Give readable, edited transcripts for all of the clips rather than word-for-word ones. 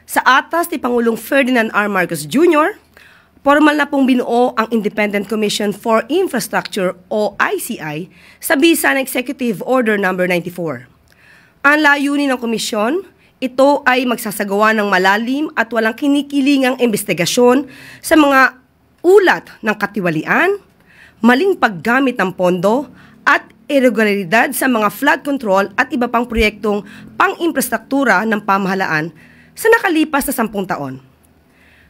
Sa atas ni Pangulong Ferdinand R. Marcos Jr., formal na pong binuo ang Independent Commission for Infrastructure o ICI sa bisa ng Executive Order No. 94. Ang layunin ng komisyon, ito ay magsasagawa ng malalim at walang kinikilingang investigasyon sa mga ulat ng katiwalian, maling paggamit ng pondo at irregularidad sa mga flood control at iba pang proyektong pang-infrastruktura ng pamahalaan sa nakalipas na 10 taon.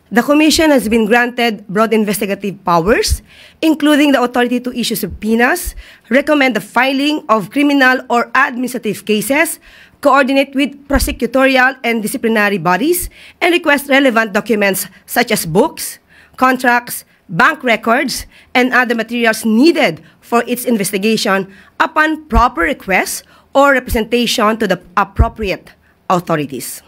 The Commission has been granted broad investigative powers, including the authority to issue subpoenas, recommend the filing of criminal or administrative cases, coordinate with prosecutorial and disciplinary bodies, and request relevant documents such as books, contracts, bank records, and other materials needed for its investigation upon proper request or representation to the appropriate authorities.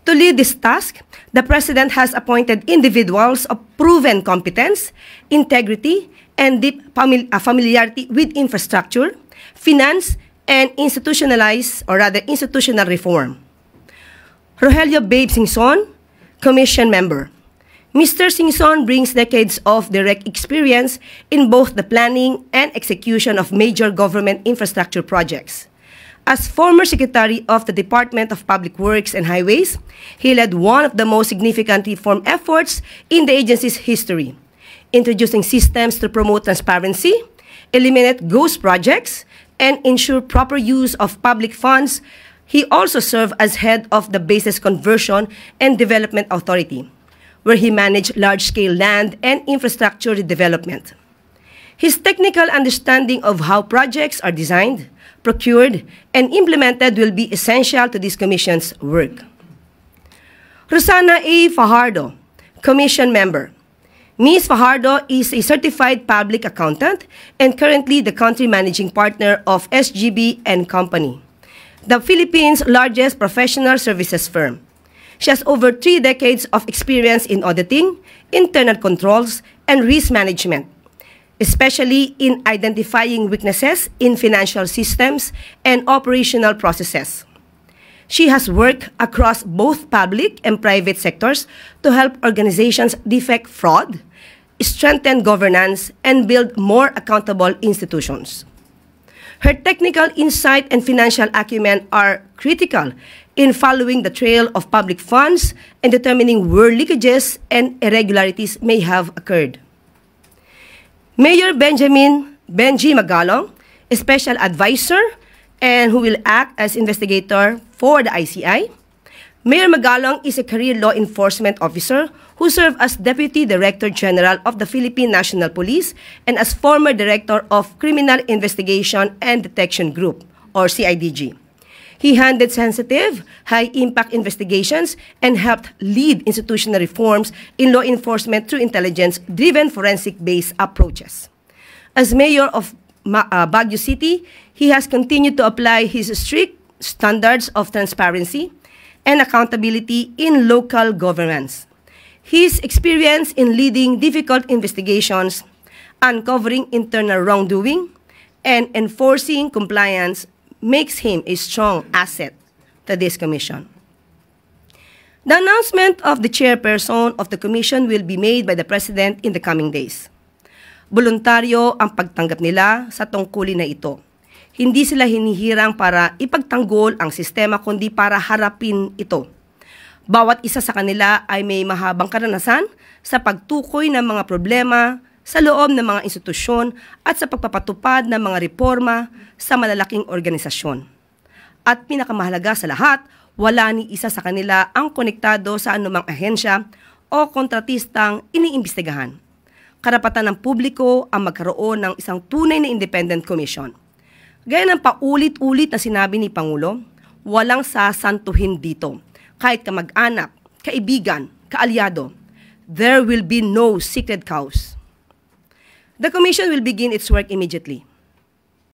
To lead this task, the President has appointed individuals of proven competence, integrity, and deep familiarity with infrastructure, finance, and institutional reform. Rogelio Babe Singson, Commission Member. Mr. Singson brings decades of direct experience in both the planning and execution of major government infrastructure projects. As former Secretary of the Department of Public Works and Highways, he led one of the most significant reform efforts in the agency's history, introducing systems to promote transparency, eliminate ghost projects, and ensure proper use of public funds. He also served as head of the Bases Conversion and Development Authority, where he managed large-scale land and infrastructure development. His technical understanding of how projects are designed, procured, and implemented will be essential to this Commission's work. Rosana A. Fajardo, Commission Member. Ms. Fajardo is a certified public accountant and currently the country managing partner of SGB & Company, the Philippines' largest professional services firm. She has over 3 decades of experience in auditing, internal controls, and risk management, especially in identifying weaknesses in financial systems and operational processes. She has worked across both public and private sectors to help organizations defect fraud, strengthen governance, and build more accountable institutions. Her technical insight and financial acumen are critical in following the trail of public funds and determining where leakages and irregularities may have occurred. Mayor Benji Magalong, a special advisor and who will act as investigator for the ICI. Mayor Magalong is a career law enforcement officer who served as Deputy Director General of the Philippine National Police and as former Director of Criminal Investigation and Detection Group, or CIDG. He handled sensitive, high-impact investigations and helped lead institutional reforms in law enforcement through intelligence-driven forensic-based approaches. As mayor of Baguio City, he has continued to apply his strict standards of transparency and accountability in local governance. His experience in leading difficult investigations, uncovering internal wrongdoing, and enforcing compliance makes him a strong asset to this commission. The announcement of the chairperson of the commission will be made by the President in the coming days. Voluntaryo ang pagtanggap nila sa tungkulin na ito. Hindi sila hinihirang para ipagtanggol ang sistema kundi para harapin ito. Bawat isa sa kanila ay may mahabang karanasan sa pagtukoy ng mga problema sa loob ng mga institusyon at sa pagpapatupad ng mga reforma sa malalaking organisasyon. At pinakamahalaga sa lahat, wala ni isa sa kanila ang konektado sa anumang ahensya o kontratistang iniimbestigahan. Karapatan ng publiko ang magkaroon ng isang tunay na independent commission. Gaya ng paulit-ulit na sinabi ni Pangulo, walang sasantuhin dito. Kahit kamag-anak, kaibigan, kaalyado, there will be no secret cows. The commission will begin its work immediately.